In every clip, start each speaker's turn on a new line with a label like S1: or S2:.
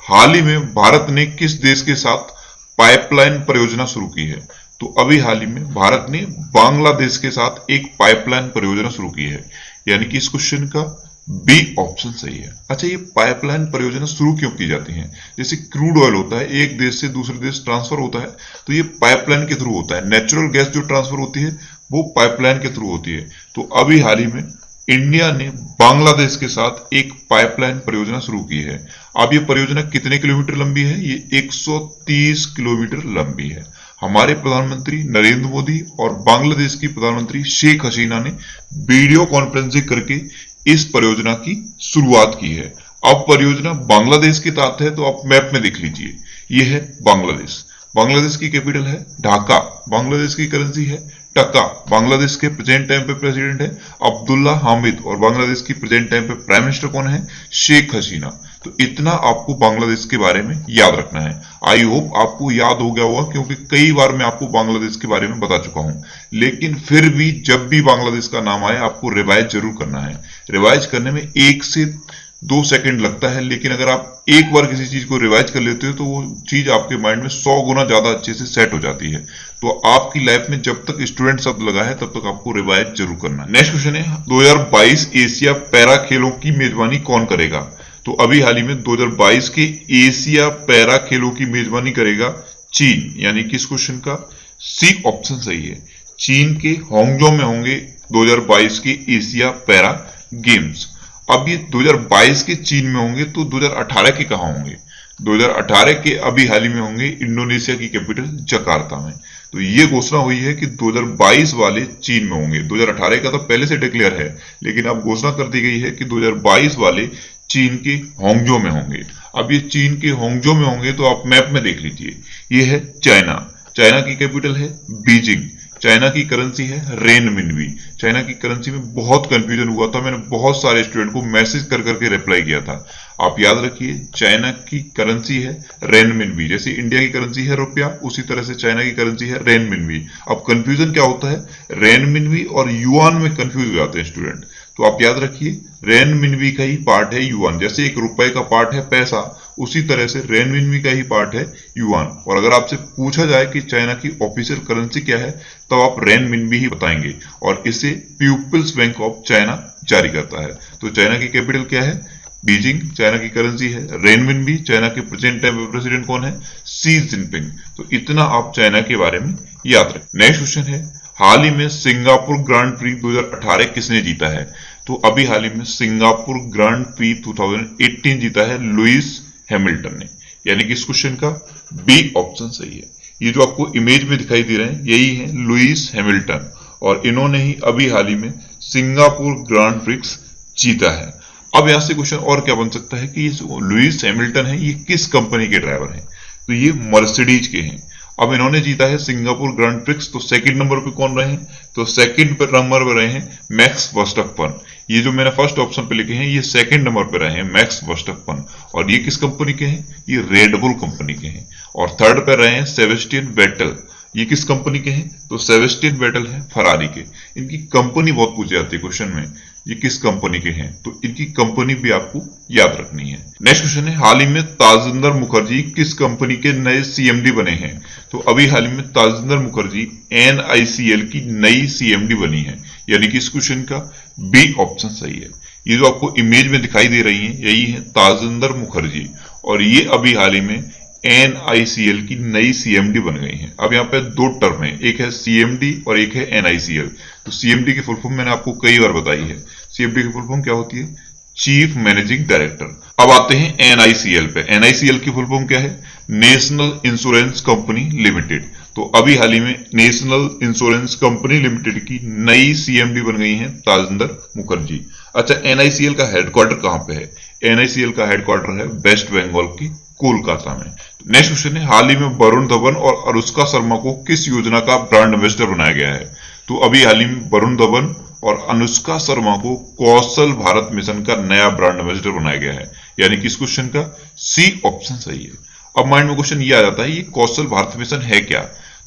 S1: हाल ही में भारत ने किस देश के साथ पाइपलाइन परियोजना शुरू की है? तो अभी हाल ही में भारत ने बांग्लादेश के साथ एक पाइपलाइन परियोजना शुरू की है, यानी कि इस क्वेश्चन का बी ऑप्शन सही है। अच्छा, ये पाइपलाइन परियोजना शुरू क्यों की जाती है? जैसे क्रूड ऑयल होता है, एक देश से दूसरे देश ट्रांसफर होता है, तो ये पाइपलाइन के थ्रू होता है। नेचुरल गैस जो ट्रांसफर होती है वो पाइपलाइन के थ्रू होती है। तो अभी हाल ही में इंडिया ने बांग्लादेश के साथ एक पाइपलाइन परियोजना शुरू की है। अब ये परियोजना कितने किलोमीटर लंबी है? ये 130 किलोमीटर लंबी है। हमारे प्रधानमंत्री नरेंद्र मोदी और बांग्लादेश की प्रधानमंत्री शेख हसीना ने वीडियो कॉन्फ्रेंसिंग करके इस परियोजना की शुरुआत की है। अब परियोजना बांग्लादेश के तहत है, तो आप मैप में देख लीजिए, ये है बांग्लादेश। बांग्लादेश की कैपिटल है ढाका, बांग्लादेश की करेंसी है टका, बांग्लादेश के प्रेजेंट टाइम पे प्रेसिडेंट है अब्दुल्ला हामिद और बांग्लादेश की प्रेजेंट टाइम पे प्राइम मिनिस्टर कौन है? शेख हसीना। तो इतना आपको बांग्लादेश के बारे में याद रखना है। आई होप आपको याद हो गया होगा, क्योंकि कई बार मैं आपको बांग्लादेश के बारे में बता चुका हूं, लेकिन फिर भी जब भी बांग्लादेश का नाम आए आपको रिवाइज जरूर करना है। रिवाइज करने में 1 से 2 सेकंड लगता है, लेकिन अगर आप एक बार किसी चीज को रिवाइज कर लेते हो तो वो चीज आपके माइंड में 100 गुना ज्यादा अच्छे से सेट हो जाती है। तो आपकी लाइफ में जब तक स्टूडेंट शब्द लगा है तब तक आपको रिवाइज जरूर करना है। नेक्स्ट क्वेश्चन है 2022 एशिया पैरा खेलों की मेजबानी कौन करेगा? तो अभी हाल ही में 2022 के एशिया पैरा खेलों की मेजबानी करेगा चीन, यानी कि इस क्वेश्चन का सी ऑप्शन सही है। चीन के हांगझो में होंगे 2022 के एशिया पैरा गेम्स। अब ये 2022 के चीन में होंगे, तो 2018 के कहां होंगे? 2018 के अभी हाल ही में होंगे इंडोनेशिया की कैपिटल जकार्ता में। तो ये घोषणा हुई है कि 2022 वाले चीन में होंगे। 2018 का तो पहले से डिक्लेयर है, लेकिन अब घोषणा कर दी गई है कि 2022 वाले चीन के हांगझो में होंगे। अब ये चीन के हांगझो में होंगे, तो आप मैप में देख लीजिए, ये है चाइना। चाइना की कैपिटल है बीजिंग। चाइना की करेंसी है रेनमिनबी। चाइना की करेंसी में बहुत कंफ्यूजन हुआ था, मैंने बहुत सारे स्टूडेंट को मैसेज कर करके रिप्लाई किया था। आप याद रखिए, चाइना की करेंसी है रेनमिनबी। जैसे इंडिया की करेंसी है रुपया, उसी तरह से चाइना की करेंसी है रेनमिनबी। अब कंफ्यूजन क्या होता है, रेनमिनबी और युआन में कंफ्यूज हो जाते हैं स्टूडेंट। तो आप याद रखिए, रेनमिनबी का ही पार्ट है युआन। जैसे एक रुपए का पार्ट है पैसा, उसी तरह से रेनमिनबी का ही पार्ट है युआन। और अगर आपसे पूछा जाए कि चाइना की ऑफिशियल करेंसी क्या है, तो आप रेनमिनबी ही बताएंगे, और इसे पीपुल्स बैंक ऑफ चाइना जारी करता है। तो चाइना की कैपिटल क्या है? बीजिंग। चाइना की करेंसी है रेनमिनबी। चाइना के प्रेजेंट टाइम प्रेसिडेंट कौन है? Xi Jinping. तो इतना आप चाइना के बारे में याद रखें। नेक्स्ट क्वेश्चन है, हाल ही में सिंगापुर ग्रांड प्री 2018 किसने जीता है? तो अभी हाल ही में सिंगापुर ग्रांड प्री 2018 जीता है लुइस हैमिल्टन ने, यानी कि इस क्वेश्चन का बी ऑप्शन सही है। ये जो आपको इमेज में दिखाई दे रहे हैं, यही है लुइस हैमिल्टन, और इन्होंने ही अभी हाल ही में सिंगापुर ग्रांड प्रिक्स जीता है। अब यहां से क्वेश्चन और क्या बन सकता है कि ये लुइस हैमिल्टन है, ये किस कंपनी के ड्राइवर हैं? तो ये मर्सिडीज के हैं। अब इन्होंने जीता है सिंगापुर ग्रांड प्रिक्स, तो सेकंड नंबर पे कौन रहे हैं? तो सेकंड नंबर पे रहे हैं मैक्स वर्स्टप्पन। ये जो मैंने फर्स्ट ऑप्शन पे लिखे हैं, ये सेकंड नंबर पे रहे हैं मैक्स वर्स्टप्पन। और ये किस कंपनी के हैं? ये रेडबुल कंपनी के हैं। और थर्ड पे रहे हैं सेबेस्टियन वेटल। ये किस कंपनी के हैं? तो सेबेस्टियन वेटल है फरारी के। इनकी कंपनी बहुत पूछी जाती है क्वेश्चन में, ये किस कंपनी के हैं, तो इनकी कंपनी भी आपको याद रखनी है। नेक्स्ट क्वेश्चन है, हाल ही में ताजिंदर मुखर्जी किस कंपनी के नए सीएमडी बने हैं? तो अभी हाल ही में ताजिंदर मुखर्जी NICL की नई सीएमडी बनी है, यानी कि इस क्वेश्चन का बी ऑप्शन सही है। ये जो आपको इमेज में दिखाई दे रही है, यही है ताजिंदर मुखर्जी, और ये अभी हाल ही में NICL की नई सीएमडी बन गई है। अब यहाँ पे 2 टर्म है, एक है सीएमडी और एक है NICL। तो सीएमडी की फुल फॉर्म मैंने आपको कई बार बताई है। सीएमडी की फुल फॉर्म क्या होती है? Chief managing director. अब आते हैं NICL पे। NICL की फुल फॉर्म क्या है? National insurance company limited. तो अभी हाल ही में नेशनल इंश्योरेंस कंपनी लिमिटेड की नई सीएमडी बन गई है ताजिंदर मुखर्जी। अच्छा, NICL का हेडक्वार्टर कहां पे है? NICL का हेडक्वार्टर है वेस्ट बंगाल की कोलकाता में। नेक्स्ट क्वेश्चन है, हाल ही में वरुण धवन और अनुष्का शर्मा को किस योजना का ब्रांड एम्बेसडर बनाया गया है? तो अभी हाल ही में वरुण धवन और अनुष्का शर्मा को कौशल भारत मिशन का नया ब्रांड एम्बेसडर बनाया गया है, यानी कि इस क्वेश्चन का सी ऑप्शन सही है। अब माइंड में क्वेश्चन ये आ जाता है, ये कौशल भारत मिशन है क्या?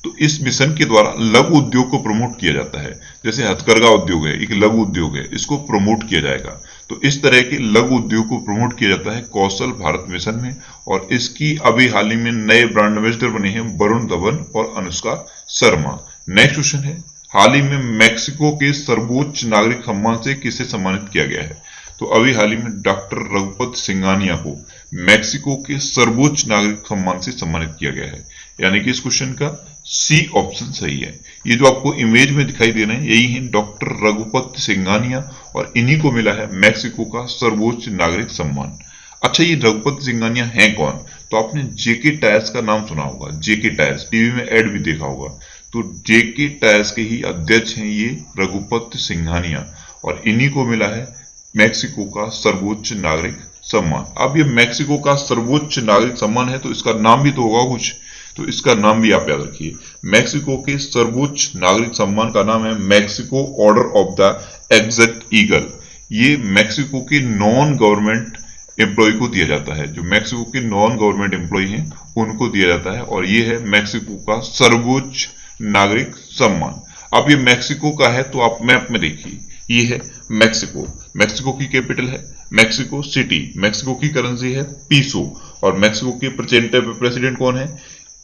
S1: तो इस मिशन के द्वारा लघु उद्योग को प्रमोट किया जाता है। जैसे हथकरघा उद्योग है, एक लघु उद्योग है, इसको प्रमोट किया जाएगा। तो इस तरह के लघु उद्योग को प्रमोट किया जाता है कौशल भारत मिशन में, और इसकी अभी हाल ही में नए ब्रांड एम्बेसडर बने हैं वरुण धवन और अनुष्का शर्मा। नेक्स्ट क्वेश्चन है, हाल ही में मैक्सिको के सर्वोच्च नागरिक सम्मान से किसे सम्मानित किया गया है? तो अभी हाल ही में डॉक्टर रघुपति सिंघानिया को मैक्सिको के सर्वोच्च नागरिक सम्मान से सम्मानित किया गया है, यानी कि इस क्वेश्चन का सी ऑप्शन सही है। ये जो आपको इमेज में दिखाई दे रहे हैं यही है डॉक्टर रघुपति सिंघानिया, और इन्हीं को मिला है मैक्सिको का सर्वोच्च नागरिक सम्मान। अच्छा, ये रघुपति सिंघानिया हैं कौन? तो आपने जेके टायर्स का नाम सुना होगा, जेके टायर्स, टीवी में एड भी देखा होगा। तो जेके टायर्स के ही अध्यक्ष हैं ये रघुपति सिंघानिया, और इन्हीं को मिला है मैक्सिको का सर्वोच्च नागरिक सम्मान। अब ये मैक्सिको का सर्वोच्च नागरिक सम्मान है तो इसका नाम भी तो होगा कुछ, तो इसका नाम भी आप याद रखिए। मैक्सिको के सर्वोच्च नागरिक सम्मान का नाम है Mexico order of the exact eagle. ये मैक्सिको के नॉन गवर्नमेंट एम्प्लॉय को दिया जाता है, जो मैक्सिको के नॉन गवर्नमेंट एम्प्लॉय हैं उनको दिया जाता है, और ये है मैक्सिको का सर्वोच्च नागरिक सम्मान। अब ये मैक्सिको का है तो आप मैप में देखिए, ये है मैक्सिको, मैक्सिको की कैपिटल है मैक्सिको सिटी, मैक्सिको की करेंसी है पीसो, और मैक्सिको के प्रेसिडेंट कौन है?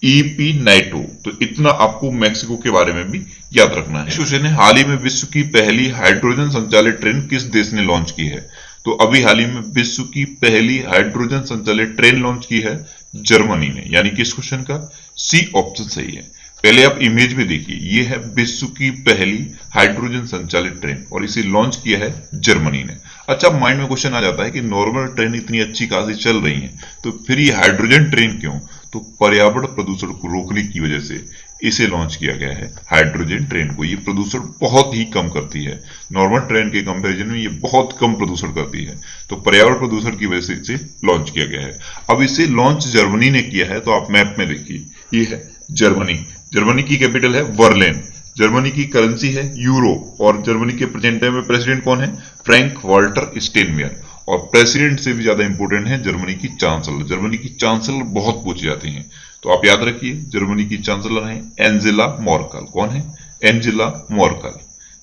S1: ईपी नाइटो। तो इतना आपको मैक्सिको के बारे में भी याद रखना है। क्वेश्चन है, हाल ही में विश्व की पहली हाइड्रोजन संचालित ट्रेन किस देश ने लॉन्च की है? तो अभी हाल ही में विश्व की पहली हाइड्रोजन संचालित ट्रेन लॉन्च की है जर्मनी ने, यानी कि इस क्वेश्चन का सी ऑप्शन सही है। पहले आप इमेज में देखिए, ये है विश्व की पहली हाइड्रोजन संचालित ट्रेन, और इसे लॉन्च किया है जर्मनी ने। अच्छा, माइंड में क्वेश्चन आ जाता है कि नॉर्मल ट्रेन इतनी अच्छी खासी चल रही है तो फिर ये हाइड्रोजन ट्रेन क्यों? तो पर्यावरण प्रदूषण को रोकने की वजह से इसे लॉन्च किया गया है हाइड्रोजन ट्रेन को। ये प्रदूषण बहुत ही कम करती है, नॉर्मल ट्रेन के कंपैरिजन में ये बहुत कम प्रदूषण करती है, तो पर्यावरण प्रदूषण की वजह से इसे लॉन्च किया गया है। अब इसे लॉन्च जर्मनी ने किया है, तो आप मैप में देखिए, ये है जर्मनी, जर्मनी की कैपिटल है बर्लिन, जर्मनी की करेंसी है यूरो, और जर्मनी के प्रेजेंट टाइम में प्रेसिडेंट कौन है? Frank Walter Steinmeier. और प्रेसिडेंट से भी ज्यादा इंपोर्टेंट है जर्मनी की चांसलर। जर्मनी की चांसलर बहुत पूछी जाती हैं, तो आप याद रखिए जर्मनी की चांसलर है एंजेला मर्केल। कौन है? Angela Merkel.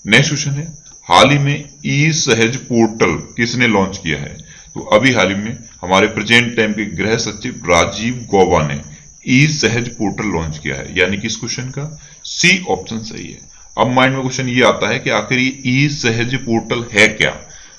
S1: नेक्स्ट क्वेश्चन है, हाल ही में ई सहज पोर्टल किसने लॉन्च किया है? तो अभी हाल ही में हमारे प्रेजेंट टाइम के गृह सचिव राजीव गौबा ने ई सहज पोर्टल लॉन्च किया है, यानी कि इस क्वेश्चन का सी ऑप्शन सही है। अब माइंड में क्वेश्चन ये आता है कि आखिर ये ई सहज पोर्टल है क्या?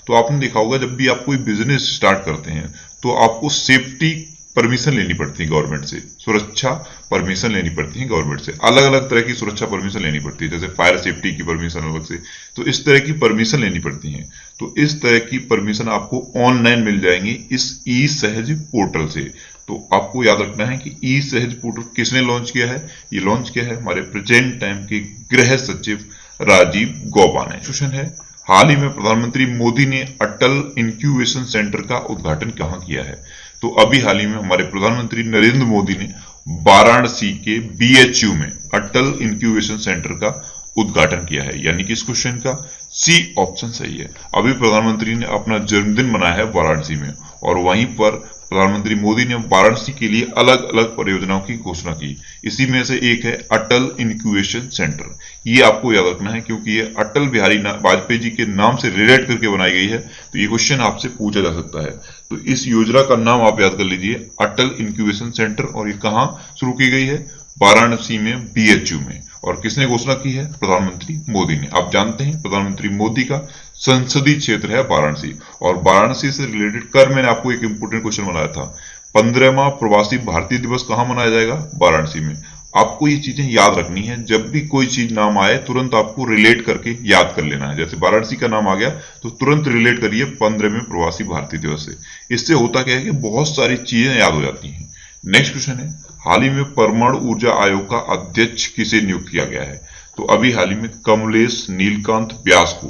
S1: तो आपने देखा होगा जब भी आप कोई बिजनेस स्टार्ट करते हैं तो आपको सेफ्टी परमिशन लेनी पड़ती है गवर्नमेंट से, सुरक्षा परमिशन लेनी पड़ती है गवर्नमेंट से, अलग अलग तरह की सुरक्षा परमिशन लेनी पड़ती है, जैसे फायर सेफ्टी की परमिशन अलग से, तो इस तरह की परमिशन लेनी पड़ती है। तो इस तरह की परमिशन आपको ऑनलाइन मिल जाएंगी इस ई सहज पोर्टल से। तो आपको याद रखना है कि ई सहज पोर्टल किसने लॉन्च किया है? ये लॉन्च किया है हमारे प्रेजेंट टाइम के गृह सचिव राजीव गौबा ने। क्वेश्चन है, हाल ही में प्रधानमंत्री मोदी ने अटल इंक्यूबेशन सेंटर का उद्घाटन कहां किया है? तो अभी हाल ही में हमारे प्रधानमंत्री नरेंद्र मोदी ने वाराणसी के बीएचयू में अटल इंक्यूबेशन सेंटर का उद्घाटन किया है, यानी कि इस क्वेश्चन का सी ऑप्शन सही है। अभी प्रधानमंत्री ने अपना जन्मदिन मनाया है वाराणसी में, और वहीं पर प्रधानमंत्री मोदी ने वाराणसी के लिए अलग अलग परियोजनाओं की घोषणा की। इसी में से एक है अटल इंक्यूबेशन सेंटर। ये आपको याद रखना है क्योंकि ये अटल बिहारी वाजपेयी जी के नाम से रिलेट करके बनाई गई है, तो ये क्वेश्चन आपसे पूछा जा सकता है। तो इस योजना का नाम आप याद कर लीजिए, अटल इंक्यूबेशन सेंटर, और ये कहाँ शुरू की गई है? वाराणसी में बीएचयू में। और किसने घोषणा की है? प्रधानमंत्री मोदी ने। आप जानते हैं प्रधानमंत्री मोदी का संसदीय क्षेत्र है वाराणसी, और वाराणसी से रिलेटेड कर मैंने आपको एक इंपोर्टेंट क्वेश्चन बनाया था, 15वां प्रवासी भारतीय दिवस कहां मनाया जाएगा? वाराणसी में। आपको ये चीजें याद रखनी है, जब भी कोई चीज नाम आए तुरंत आपको रिलेट करके याद कर लेना है। जैसे वाराणसी का नाम आ गया तो तुरंत रिलेट करिए 15वें प्रवासी भारतीय दिवस से। इससे होता क्या है कि बहुत सारी चीजें याद हो जाती हैं। नेक्स्ट क्वेश्चन है, हाल ही में परमाणु ऊर्जा आयोग का अध्यक्ष किसे नियुक्त किया गया है? तो अभी हाल ही में कमलेश नीलकांत व्यास को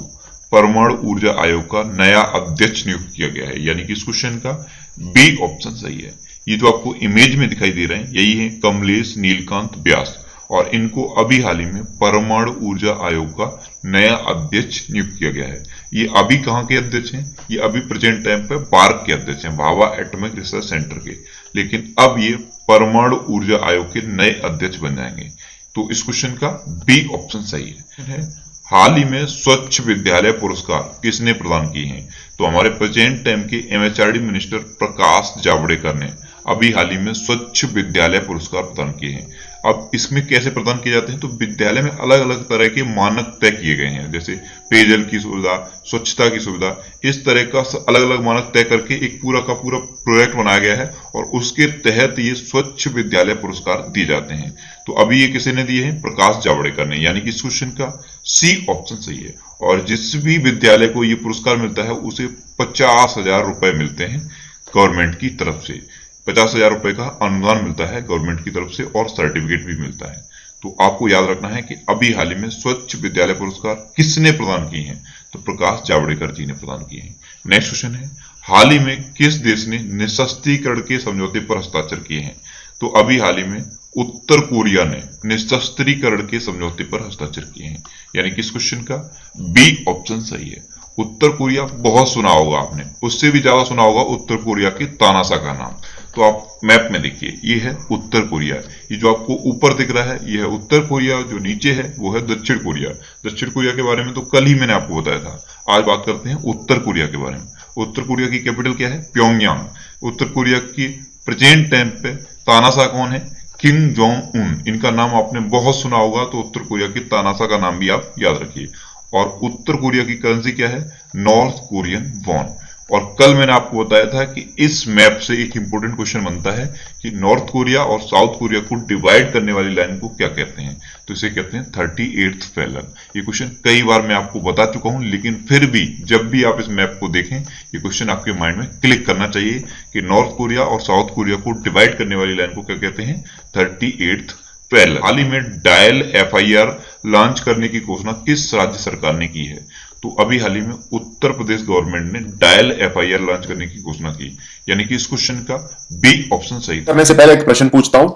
S1: परमाणु ऊर्जा आयोग का नया अध्यक्ष नियुक्त किया गया है, यानी कि इस क्वेश्चन का बी ऑप्शन सही है। ये जो आपको इमेज में दिखाई दे रहे हैं यही है कमलेश नीलकांत व्यास, और इनको अभी हाल ही में परमाणु ऊर्जा आयोग का नया अध्यक्ष नियुक्त किया गया है। ये अभी कहाँ के अध्यक्ष हैं? ये अभी प्रेजेंट टाइम पे बार्क के अध्यक्ष हैं, भाभा एटॉमिक रिसर्च सेंटर के, लेकिन अब ये परमाणु ऊर्जा आयोग के नए अध्यक्ष बन जाएंगे। तो इस क्वेश्चन का बी ऑप्शन सही है। हाल ही में स्वच्छ विद्यालय पुरस्कार किसने प्रदान किए हैं? तो हमारे प्रेजेंट टाइम के एमएचआरडी मिनिस्टर प्रकाश जावड़ेकर ने अभी हाल ही में स्वच्छ विद्यालय पुरस्कार प्रदान किए हैं। अब इसमें कैसे प्रदान किए जाते हैं? तो विद्यालय में अलग अलग तरह के मानक तय किए गए हैं, जैसे पेयजल की सुविधा, स्वच्छता की सुविधा, इस तरह का अलग अलग मानक तय करके एक पूरा का पूरा प्रोजेक्ट बनाया गया है और उसके तहत ये स्वच्छ विद्यालय पुरस्कार दिए जाते हैं। तो अभी ये किसी ने दिए हैं? प्रकाश जावड़ेकर ने, यानी कि इस क्वेश्चन का सी ऑप्शन सही है। और जिस भी विद्यालय को ये पुरस्कार मिलता है उसे 50,000 रुपए मिलते हैं गवर्नमेंट की तरफ से। 50,000 रुपए का अनुदान मिलता है गवर्नमेंट की तरफ से और सर्टिफिकेट भी मिलता है। तो आपको याद रखना है कि अभी हाल ही में स्वच्छ विद्यालय पुरस्कार किसने प्रदान किए हैं? तो प्रकाश जावड़ेकर जी ने प्रदान किए हैं। नेक्स्ट क्वेश्चन है, हाल ही में किस देश ने निशस्त्रीकरण के समझौते पर हस्ताक्षर किए हैं? तो अभी हाल ही में उत्तर कोरिया ने निशस्त्रीकरण के समझौते पर हस्ताक्षर किए हैं, यानी कि इस क्वेश्चन का बी ऑप्शन सही है। उत्तर कोरिया बहुत सुना होगा आपने, उससे भी ज्यादा सुना होगा उत्तर कोरिया के तानासा का नाम। तो आप मैप में देखिए, ये है उत्तर कोरिया, ये जो आपको ऊपर दिख रहा है ये है उत्तर कोरिया, जो नीचे है वो है दक्षिण कोरिया। दक्षिण कोरिया के बारे में तो कल ही मैंने आपको बताया था। आज बात करते हैं उत्तर कोरिया के बारे में। उत्तर कोरिया की कैपिटल क्या है? प्योंगयांग। उत्तर कोरिया की प्रेजेंट टाइम पे तानासा कौन है? Kim Jong Un. इनका नाम आपने बहुत सुना होगा, तो उत्तर कोरिया की तानासा का नाम भी आप याद रखिए। और उत्तर कोरिया की करेंसी क्या है? North Korean von. और कल मैंने आपको बताया था कि इस मैप से एक इंपॉर्टेंट क्वेश्चन बनता है कि नॉर्थ कोरिया और साउथ कोरिया को डिवाइड करने वाली लाइन को क्या कहते हैं? तो इसे कहते हैं 38th पैरेलल। ये क्वेश्चन कई बार मैं आपको बता चुका हूं, लेकिन फिर भी जब भी आप इस मैप को देखें ये क्वेश्चन आपके माइंड में क्लिक करना चाहिए कि नॉर्थ कोरिया और साउथ कोरिया को डिवाइड करने वाली लाइन को क्या कहते हैं? 38th parallel. हाल ही में डायल FIR लॉन्च करने की घोषणा किस राज्य सरकार ने की है? तो अभी हाल ही में उत्तर प्रदेश गवर्नमेंट ने डायल FIR लॉन्च करने की घोषणा की, यानी कि इस क्वेश्चन का बी ऑप्शन सही।
S2: करने से पहले एक प्रश्न पूछता हूं,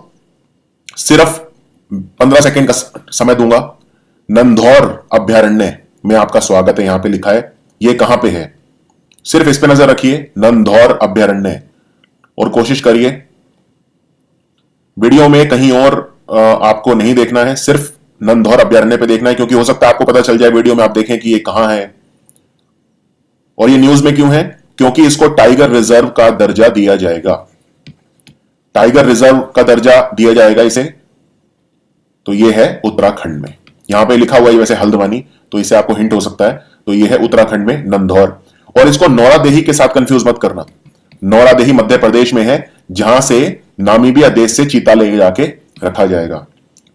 S2: सिर्फ 15 सेकंड का समय दूंगा। नंधौर अभ्यारण्य में आपका स्वागत है, यहां पे लिखा है, ये कहां पे है? सिर्फ इस पे नजर रखिए, नंधौर अभ्यारण्य, और कोशिश करिए वीडियो में कहीं और आपको नहीं देखना है, सिर्फ नंधौर अभ्यारण्य पे देखना है, क्योंकि हो सकता है आपको पता चल जाए वीडियो में आप देखें कि ये कहां है। और ये न्यूज में क्यों है? क्योंकि इसको टाइगर रिजर्व का दर्जा दिया जाएगा। टाइगर रिजर्व का दर्जा दिया जाएगा इसे। तो ये है उत्तराखंड में, यहां पे लिखा हुआ है वैसे हल्द्वानी, तो इसे आपको हिंट हो सकता है। तो ये है उत्तराखंड में नंधौर। और इसको नौरादेही के साथ कंफ्यूज मत करना। नौरादेही मध्य प्रदेश में है, जहां से नामीबिया देश से चीता ले जाके रखा जाएगा।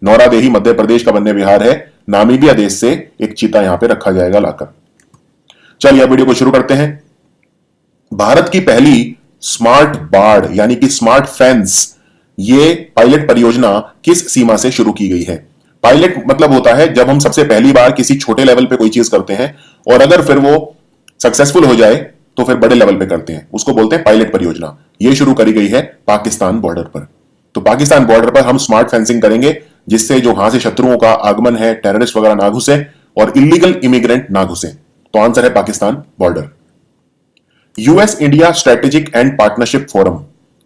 S2: नौरादेही मध्य प्रदेश का वन्य विहार है, नामीबिया देश से एक चीता यहां पे रखा जाएगा लाकर। चलिए वीडियो को शुरू करते हैं। भारत की पहली स्मार्ट बाड़ यानी कि स्मार्ट फेंस, ये पायलट परियोजना किस सीमा से शुरू की गई है? पायलट मतलब होता है जब हम सबसे पहली बार किसी छोटे लेवल पे कोई चीज करते हैं और अगर फिर वो सक्सेसफुल हो जाए तो फिर बड़े लेवल पे करते हैं, उसको बोलते हैं पायलट परियोजना। ये शुरू करी गई है पाकिस्तान बॉर्डर पर। तो पाकिस्तान बॉर्डर पर हम स्मार्ट फेंसिंग करेंगे, जिससे जो वहां से शत्रुओं का आगमन है, टेररिस्ट वगैरह ना घुसे और इलीगल इमिग्रेंट ना घुसे। तो आंसर है Pakistan border. US India strategic and partnership forum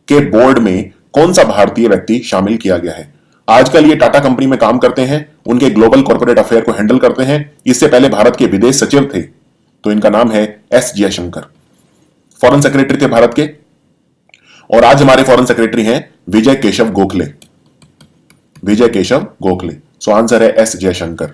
S2: के बोर्ड में कौन सा भारतीय व्यक्ति शामिल किया गया है? आजकल ये टाटा कंपनी में काम करते हैं, उनके ग्लोबल कॉर्पोरेट अफेयर को हैंडल करते हैं। इससे पहले भारत के विदेश सचिव थे, तो इनका नाम है एस जयशंकर। फॉरेन सेक्रेटरी थे भारत के, और आज हमारे फॉरेन सेक्रेटरी हैं विजय केशव गोखले। विजय केशव गोखले। सो आंसर है एस जयशंकर।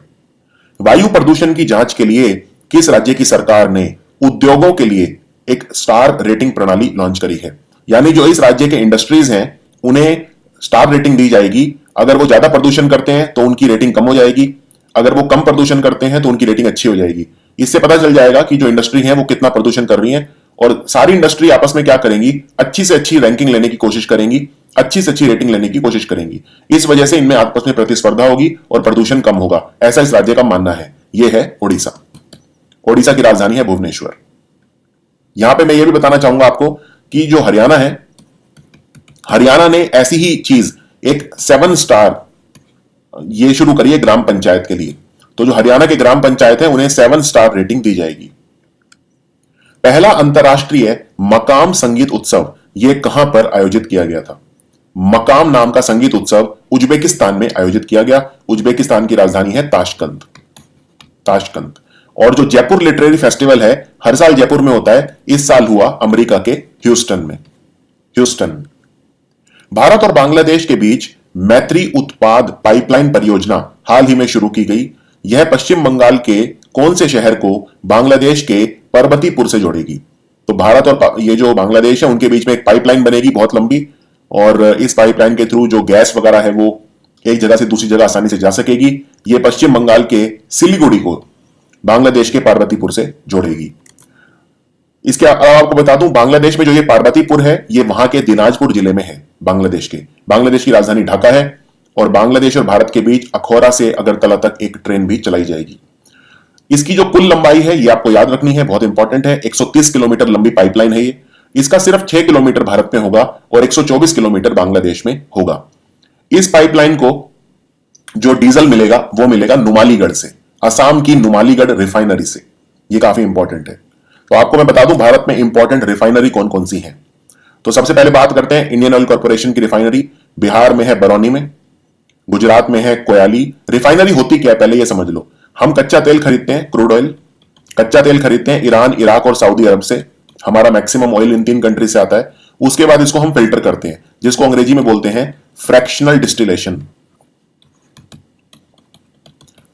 S2: वायु प्रदूषण की जांच के लिए किस राज्य की सरकार ने उद्योगों के लिए एक स्टार रेटिंग प्रणाली लॉन्च करी है? यानी जो इस राज्य के इंडस्ट्रीज हैं उन्हें स्टार रेटिंग दी जाएगी। अगर वो ज्यादा प्रदूषण करते हैं तो उनकी रेटिंग कम हो जाएगी, अगर वो कम प्रदूषण करते हैं तो उनकी रेटिंग अच्छी हो जाएगी। इससे पता चल जाएगा कि जो इंडस्ट्री है वो कितना प्रदूषण कर रही है, और सारी इंडस्ट्री आपस में क्या करेंगी, अच्छी से अच्छी रैंकिंग लेने की कोशिश करेंगी, अच्छी से अच्छी रेटिंग लेने की कोशिश करेंगी। इस वजह से इनमें आपस में प्रतिस्पर्धा होगी और प्रदूषण कम होगा, ऐसा इस राज्य का मानना है। यह है ओडिशा। ओडिशा की राजधानी है भुवनेश्वर। यहां पे मैं यह भी बताना चाहूंगा आपको कि जो हरियाणा है, हरियाणा ने ऐसी ही चीज एक 7 स्टार ये शुरू करी है ग्राम पंचायत के लिए। तो जो हरियाणा के ग्राम पंचायत है उन्हें 7 स्टार रेटिंग दी जाएगी। पहला अंतरराष्ट्रीय मकाम संगीत उत्सव यह कहां पर आयोजित किया गया था? मकाम नाम का संगीत उत्सव उज्बेकिस्तान में आयोजित किया गया। उज्बेकिस्तान की राजधानी है ताशकंद। ताशकंद। और जो जयपुर लिटरेरी फेस्टिवल है हर साल जयपुर में होता है, इस साल हुआ अमेरिका के ह्यूस्टन में। ह्यूस्टन। भारत और बांग्लादेश के बीच मैत्री उत्पाद पाइपलाइन परियोजना हाल ही में शुरू की गई। यह पश्चिम बंगाल के कौन से शहर को बांग्लादेश के पर्वतीपुर से जोड़ेगी? तो भारत और ये जो बांग्लादेश है उनके बीच में एक पाइपलाइन बनेगी बहुत लंबी, और इस पाइपलाइन के थ्रू जो गैस वगैरह है वो एक जगह से दूसरी जगह आसानी से जा सकेगी। ये पश्चिम बंगाल के सिलीगुड़ी को बांग्लादेश के पार्वतीपुर से जोड़ेगी। इसके अलावा आपको बता दूं, बांग्लादेश में जो ये पार्वतीपुर है ये वहां के दिनाजपुर जिले में है। बांग्लादेश की राजधानी ढाका है, और बांग्लादेश और भारत के बीच अखौरा से अगरतला तक एक ट्रेन भी चलाई जाएगी। इसकी जो कुल लंबाई है ये आपको याद रखनी है, बहुत इंपॉर्टेंट है। 130 किलोमीटर लंबी पाइपलाइन है ये। इसका सिर्फ 6 किलोमीटर भारत में होगा और 124 किलोमीटर बांग्लादेश में होगा। इस पाइपलाइन को जो डीजल मिलेगा वो मिलेगा नुमालीगढ़ से, असम की नुमालीगढ़ रिफाइनरी से। ये काफी इंपॉर्टेंट है। तो आपको मैं बता दूं भारत में इंपॉर्टेंट रिफाइनरी कौन कौन सी हैं। तो सबसे पहले बात करते हैं इंडियन ऑयल कॉर्पोरेशन की रिफाइनरी। बिहार में है बरौनी में, गुजरात में है कोयाली। रिफाइनरी होती क्या है पहले ये समझ लो। हम कच्चा तेल खरीदते हैं, क्रूड ऑयल कच्चा तेल खरीदते हैं ईरान, इराक और सऊदी अरब से। हमारा मैक्सिमम ऑयल इन 3 कंट्री से आता है। उसके बाद इसको हम फिल्टर करते हैं, जिसको अंग्रेजी में बोलते हैं फ्रैक्शनल डिस्टिलेशन।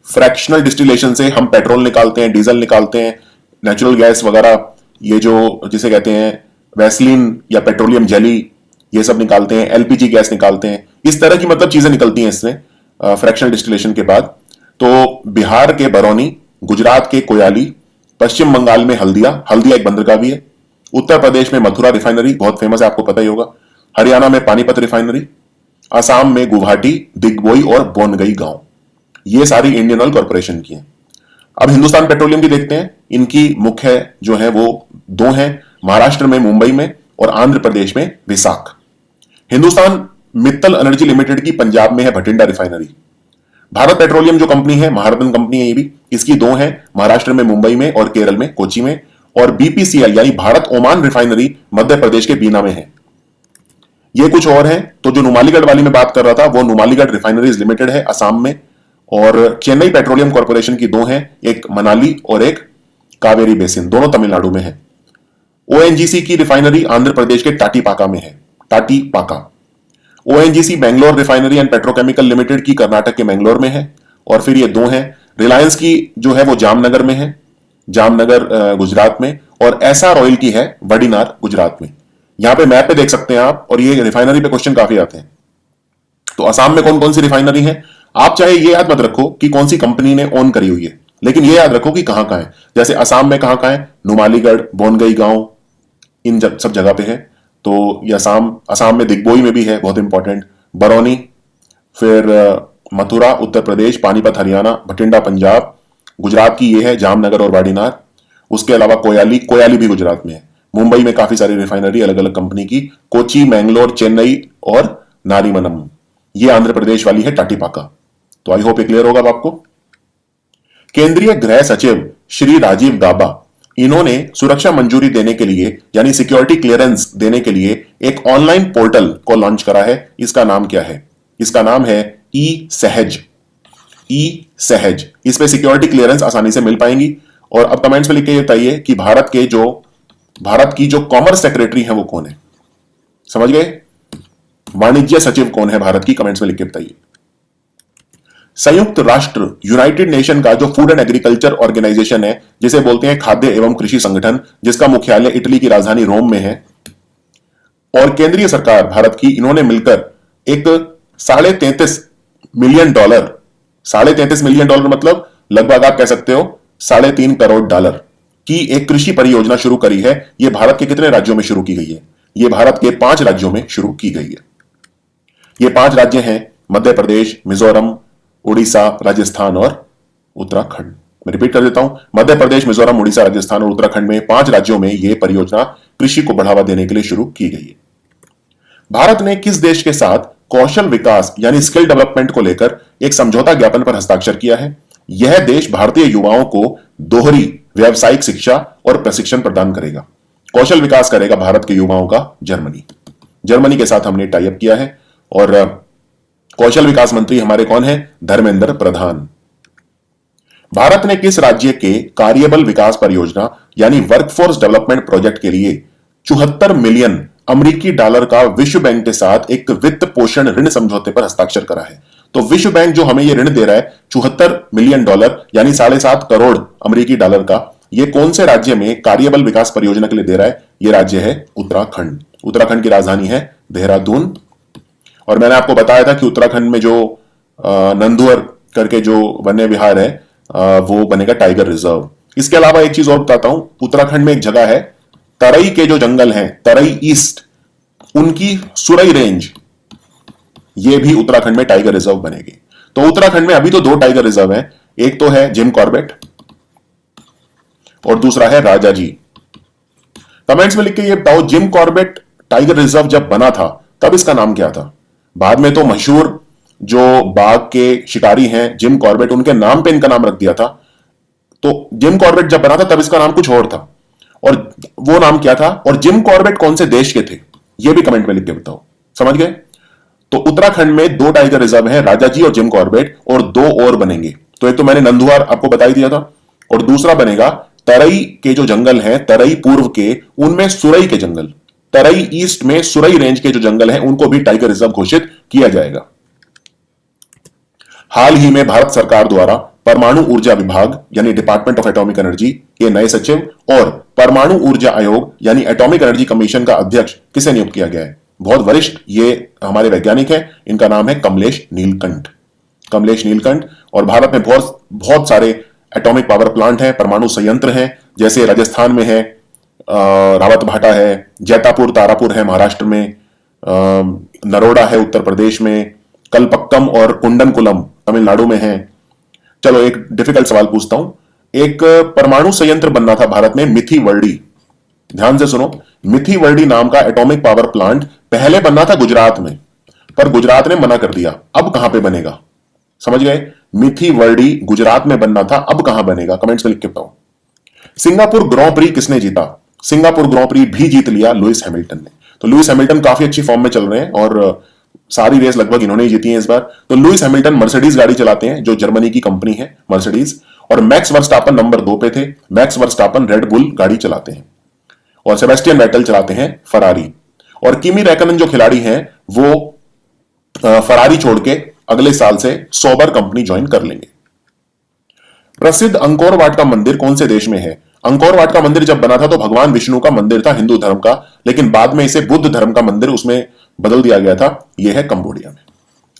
S2: फ्रैक्शनल डिस्टिलेशन से हम पेट्रोल निकालते हैं, डीजल निकालते हैं, नेचुरल गैस वगैरह, ये जो जिसे कहते हैं वैसलीन या पेट्रोलियम जेली, ये सब निकालते हैं, एलपीजी गैस निकालते हैं। इस तरह की मतलब चीजें निकलती हैं इसमें फ्रैक्शनल डिस्टिलेशन के बाद। तो बिहार के बरौनी, गुजरात के कोयाली, पश्चिम बंगाल में हल्दिया एक बंदरगाह है, उत्तर प्रदेश में मथुरा रिफाइनरी बहुत फेमस है, आपको पता ही होगा, हरियाणा में पानीपत रिफाइनरी, असम में गुवाहाटी, दिग्बोई और बोनगई गांव। ये सारी इंडियन ऑयल कॉर्पोरेशन की है। अब हिंदुस्तान पेट्रोलियम की देखते हैं। इनकी मुख्य जो है वो 2 हैं, महाराष्ट्र में मुंबई में और आंध्र प्रदेश में विशाख। हिंदुस्तान मित्तल एनर्जी लिमिटेड की पंजाब में है भटिंडा रिफाइनरी। भारत पेट्रोलियम जो कंपनी है, महारत्न कंपनी है ये भी, इसकी 2 हैं, महाराष्ट्र में मुंबई में और केरल में कोची में। और बीपीसीएल यानी भारत ओमान रिफाइनरी मध्य प्रदेश के बीना में है। ये कुछ और हैं। तो जो नुमालीगढ़ वाली में बात कर रहा था वो नुमालीगढ़ रिफाइनरीज लिमिटेड है असम में। और चेन्नई पेट्रोलियम कॉर्पोरेशन की 2 हैं, एक मनाली और एक कावेरी बेसिन, दोनों तमिलनाडु में है। ओएनजीसी की रिफाइनरी आंध्र प्रदेश के टाटीपाका में है, Tatipaka. ONGC Bangalore refinery and petrochemical limited की कर्नाटक के मैंगलोर में है। और फिर ये 2 हैं। रिलायंस की जो है वो जामनगर में है, जामनगर गुजरात में। और एसआर ऑयल की है वडीनार गुजरात में। यहां पे मैप पे देख सकते हैं आप, और ये रिफाइनरी पे क्वेश्चन काफी आते हैं। तो असम में कौन कौन सी रिफाइनरी है, आप चाहे ये याद मत रखो कि कौन सी कंपनी ने ओन करी हुई है, लेकिन ये याद रखो कि कहां कहां है। जैसे असम में कहां कहां है, नुमालीगढ़, बोनगई गांव, इन सब जगह पे है। तो ये असम में दिग्बोई में भी है, बहुत इंपॉर्टेंट, बरौनी, फिर मथुरा उत्तर प्रदेश, पानीपत हरियाणा, भटिंडा पंजाब, गुजरात की ये है जामनगर और वाडीनार। उसके अलावा कोयाली भी गुजरात में है। मुंबई में काफी सारी रिफाइनरी अलग अलग कंपनी की, कोची, मैंगलोर, चेन्नई और नारीमनम। ये आंध्र प्रदेश वाली है टाटीपाका। तो आई होप ये क्लियर होगा अब आपको। केंद्रीय गृह सचिव श्री राजीव गाबा, इन्होंने सुरक्षा मंजूरी देने के लिए यानी सिक्योरिटी क्लियरेंस देने के लिए एक ऑनलाइन पोर्टल को लॉन्च करा है। इसका नाम क्या है? इसका नाम है ई सहज। ई सहज। इस पे सिक्योरिटी क्लियरेंस आसानी से मिल पाएंगी। और अब कमेंट्स में लिख के बताइए कि भारत की जो कॉमर्स सेक्रेटरी है वो कौन है? समझ गए? वाणिज्य सचिव कौन है भारत की? कमेंट्स में लिख के बताइए। संयुक्त राष्ट्र यूनाइटेड नेशन का जो फूड एंड एग्रीकल्चर ऑर्गेनाइजेशन है, जिसे बोलते हैं खाद्य एवं कृषि संगठन, जिसका मुख्यालय इटली की राजधानी रोम में है, और केंद्रीय सरकार भारत की, इन्होंने मिलकर एक $33.5 मिलियन मतलब लगभग आप कह सकते हो $3.5 करोड़ की एक कृषि परियोजना शुरू करी है। यह भारत के कितने राज्यों में शुरू की गई है? यह भारत के 5 राज्यों में शुरू की गई है। ये 5 राज्य हैं मध्य प्रदेश, मिजोरम, उड़ीसा, राजस्थान और उत्तराखंड। मैं रिपीट कर देता हूं, मध्य प्रदेश, मिजोरम, उड़ीसा, राजस्थान और उत्तराखंड में 5 राज्यों में यह परियोजना कृषि को बढ़ावा देने के लिए शुरू की गई है। भारत ने किस देश के साथ कौशल विकास यानी स्किल डेवलपमेंट को लेकर एक समझौता ज्ञापन पर हस्ताक्षर किया है? यह देश भारतीय युवाओं को दोहरी व्यावसायिक शिक्षा और प्रशिक्षण प्रदान करेगा। कौशल विकास करेगा भारत के युवाओं का जर्मनी के साथ हमने टाई अप किया है। और कौशल विकास मंत्री हमारे कौन है? धर्मेंद्र प्रधान। भारत ने किस राज्य के कार्यबल विकास परियोजना यानी वर्कफोर्स डेवलपमेंट प्रोजेक्ट के लिए 74 मिलियन अमेरिकी डॉलर का विश्व बैंक के साथ एक वित्त पोषण ऋण समझौते पर हस्ताक्षर करा है? तो विश्व बैंक जो हमें यह ऋण दे रहा है 74 मिलियन डॉलर यानी 7.5 करोड़ अमेरिकी डॉलर का, यह कौन से राज्य में कार्यबल विकास परियोजना के लिए दे रहा है? यह राज्य है उत्तराखंड। उत्तराखंड की राजधानी है देहरादून। और मैंने आपको बताया था कि उत्तराखंड में जो नंदुअर करके जो वन्य विहार है वो बनेगा टाइगर रिजर्व। इसके अलावा एक चीज और बताता हूं, उत्तराखंड में एक जगह है तरई के जो जंगल हैं, तरई ईस्ट, उनकी सुरई रेंज, ये भी उत्तराखंड में टाइगर रिजर्व बनेगी। तो उत्तराखंड में अभी तो 2 टाइगर रिजर्व हैं, एक तो है जिम कॉर्बेट और दूसरा है राजाजी। कमेंट्स में लिख के ये बताओ, जिम कॉर्बेट टाइगर रिजर्व जब बना था तब इसका नाम क्या था? बाद में तो मशहूर जो बाघ के शिकारी हैं जिम कॉर्बेट, उनके नाम पे इनका नाम रख दिया था। तो जिम कॉर्बेट जब बना था तब इसका नाम कुछ और था, और वो नाम क्या था और जिम कॉर्बेट कौन से देश के थे, ये भी कमेंट में लिख के बताओ। समझ गए? तो उत्तराखंड में 2 टाइगर रिजर्व हैं, राजाजी और जिम कॉर्बेट, और 2 और बनेंगे। तो एक तो मैंने नंदुआर आपको बता ही दिया था, और दूसरा बनेगा तरई के जो जंगल हैं, तरई पूर्व के, उनमें सुरई के जंगल, तरई ईस्ट में सुरई रेंज के जो जंगल हैं उनको भी टाइगर रिजर्व घोषित किया जाएगा। हाल ही में भारत सरकार द्वारा परमाणु ऊर्जा विभाग यानी डिपार्टमेंट ऑफ एटॉमिक एनर्जी के नए सचिव और परमाणु ऊर्जा आयोग यानी एटॉमिक एनर्जी कमीशन का अध्यक्ष किसे नियुक्त किया गया है? बहुत वरिष्ठ ये हमारे वैज्ञानिक हैं, इनका नाम है कमलेश नीलकंठ। कमलेश नीलकंठ। और भारत में बहुत सारे एटॉमिक पावर प्लांट हैं, परमाणु संयंत्र हैं, जैसे राजस्थान में है रावत भाटा है, जैतापुर तारापुर है महाराष्ट्र में, नरोडा है उत्तर प्रदेश में, कलपक्कम और कुंडनकुलम तमिलनाडु में है। चलो एक डिफिकल्ट सवाल पूछता हूं, एक परमाणु संयंत्र बनना था भारत में, मिथीवर्डी। ध्यान से सुनो, मिथीवर्डी नाम का एटॉमिक पावर प्लांट पहले बनना था गुजरात में, पर गुजरात ने मना कर दिया। अब कहां पे बनेगा? समझ गए? मिथीवर्डी गुजरात में बनना था, अब कहां बनेगा? कमेंट्स में लिख के बताओ। सिंगापुर ग्रां प्री किसने जीता? सिंगापुर ग्रां प्री भी जीत लिया लुइस हैमिल्टन ने। तो लुइस हैमिल्टन काफी अच्छी फॉर्म में चल रहे हैं और सारी रेस लगभग इन्होंने ही जीती है इस बार। तो लुइस हैमिल्टन मर्सिडीज गाड़ी चलाते हैं, जो जर्मनी की कंपनी है मर्सिडीज, और मैक्स वर्स्टापन नंबर 2 पे थे। मैक्स वर्स्टापन रेड बुल गाड़ी चलाते हैं और सेबेस्टियन वेटल चलाते हैं फरारी। और किमी रैकनन जो खिलाड़ी हैं वो फरारी छोड़ के अगले साल से सॉबर कंपनी ज्वाइन कर लेंगे। प्रसिद्ध अंकोर वाट का मंदिर कौन से देश में है? अंकोर वाट का मंदिर जब बना था तो भगवान विष्णु का मंदिर था, हिंदू धर्म का, लेकिन बाद में इसे बुद्ध धर्म का मंदिर उसमें बदल दिया गया था। यह है कंबोडिया में।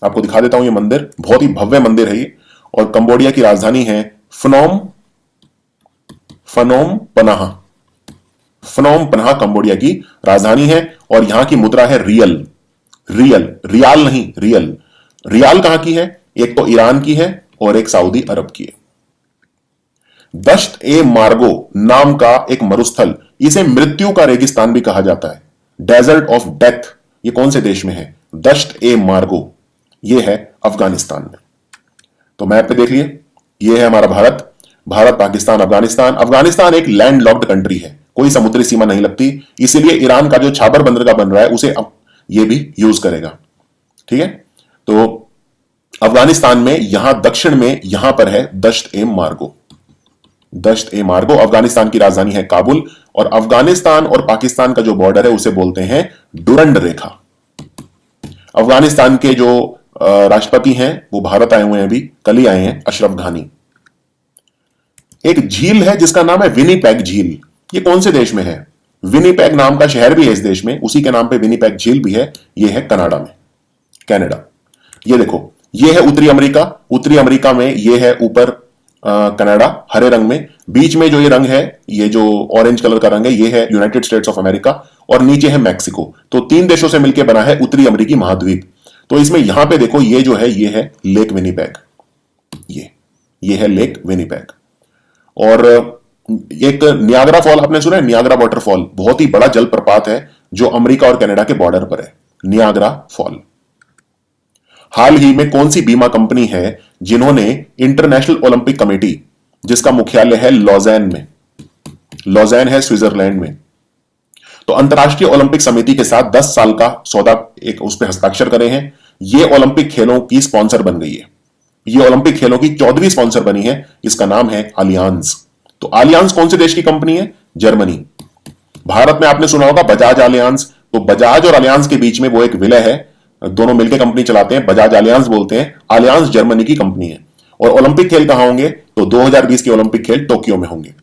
S2: आपको दिखा देता हूं, यह मंदिर बहुत ही भव्य मंदिर है ये, और कंबोडिया की राजधानी है फनोम पनाह। फनोम पनाह कंबोडिया की राजधानी है, और यहां की मुद्रा है रियल। रियाल नहीं, रियल। रियाल कहां की है? एक तो ईरान की है और एक सऊदी अरब की है। दश्त ए मार्गो नाम का एक मरुस्थल, इसे मृत्यु का रेगिस्तान भी कहा जाता है, डेजर्ट ऑफ डेथ, ये कौन से देश में है? दश्त ए मार्गो, ये है अफगानिस्तान में। तो मैप पे देख लिए, ये है हमारा भारत, पाकिस्तान, अफगानिस्तान। अफगानिस्तान एक लैंड लॉक्ड कंट्री है, कोई समुद्री सीमा नहीं लगती, इसीलिए ईरान का जो छाबर बंदरगाह बन रहा है उसे अब ये भी यूज करेगा। ठीक है? तो अफगानिस्तान में यहां दक्षिण में यहां पर है दश्त ए मार्गो। दश्त ए मार्गो। अफगानिस्तान की राजधानी है काबुल, और अफगानिस्तान और पाकिस्तान का जो बॉर्डर है उसे बोलते हैं डुरंड रेखा। अफगानिस्तान के जो राष्ट्रपति हैं वो भारत आए हुए हैं, अभी कल ही आए हैं, अशरफ घानी। एक झील है जिसका नाम है विनीपेग झील, ये कौन से देश में है? विनीपेग नाम का शहर भी है इस देश में, उसी के नाम पे विनीपेग झील भी है। ये है कनाडा में, कनाडा। ये देखो, ये है उत्तरी अमेरिका। उत्तरी अमेरिका में ये है ऊपर कनाडा हरे रंग में, बीच में जो ये रंग है, ये जो ऑरेंज कलर का रंग है, ये है यूनाइटेड स्टेट्स ऑफ अमेरिका, और नीचे है मैक्सिको। तो 3 देशों से मिलकर बना है उत्तरी अमेरिकी महाद्वीप। तो इसमें यहां पे देखो, ये जो है ये है लेक विनीपेग, ये है लेक विनीपेग। और एक नियाग्रा फॉल आपने सुना है? नियाग्रा वाटरफॉल बहुत ही बड़ा जलप्रपात है जो अमेरिका और कनाडा के बॉर्डर पर है, नियाग्रा फॉल। हाल ही में कौन सी बीमा कंपनी है जिन्होंने इंटरनेशनल ओलंपिक कमेटी, जिसका मुख्यालय है लॉज़ैन में, लॉज़ैन है स्विट्जरलैंड में, तो अंतरराष्ट्रीय ओलंपिक समिति के साथ 10 साल का सौदा एक उस पर हस्ताक्षर करे हैं। ये ओलंपिक खेलों की स्पॉन्सर बन गई है। ये ओलंपिक खेलों की 14वीं स्पॉन्सर बनी है। इसका नाम है अलियांज। तो अलियांज कौन से देश की कंपनी है? जर्मनी। भारत में आपने सुना होगा बजाज अलियांज। तो बजाज और अलियांज के बीच में वो एक विलय है, दोनों मिलकर कंपनी चलाते हैं, बजाज अलियांज बोलते हैं। अलियांज जर्मनी की कंपनी है। और ओलंपिक खेल कहां होंगे? तो 2020 के ओलंपिक खेल टोक्यो में होंगे।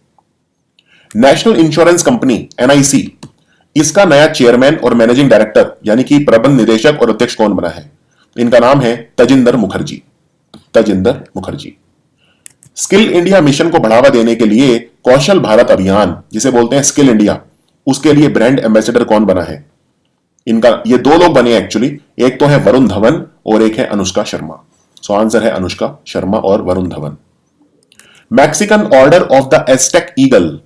S2: नेशनल इंश्योरेंस कंपनी एनआईसी, इसका नया चेयरमैन और मैनेजिंग डायरेक्टर यानी कि प्रबंध निदेशक और अध्यक्ष कौन बना है? इनका नाम है Tajinder Mukherjee. Tajinder Mukherjee. Skill India mission को बढ़ावा देने के लिए कौशल भारत अभियान, जिसे बोलते हैं स्किल इंडिया, उसके लिए ब्रांड एम्बेसडर कौन बना है? इनका ये दो लोग बने एक्चुअली, एक तो है वरुण धवन और एक है अनुष्का शर्मा। सो आंसर है अनुष्का शर्मा और Varun Dhawan. Mexican order of the asterisk eagle,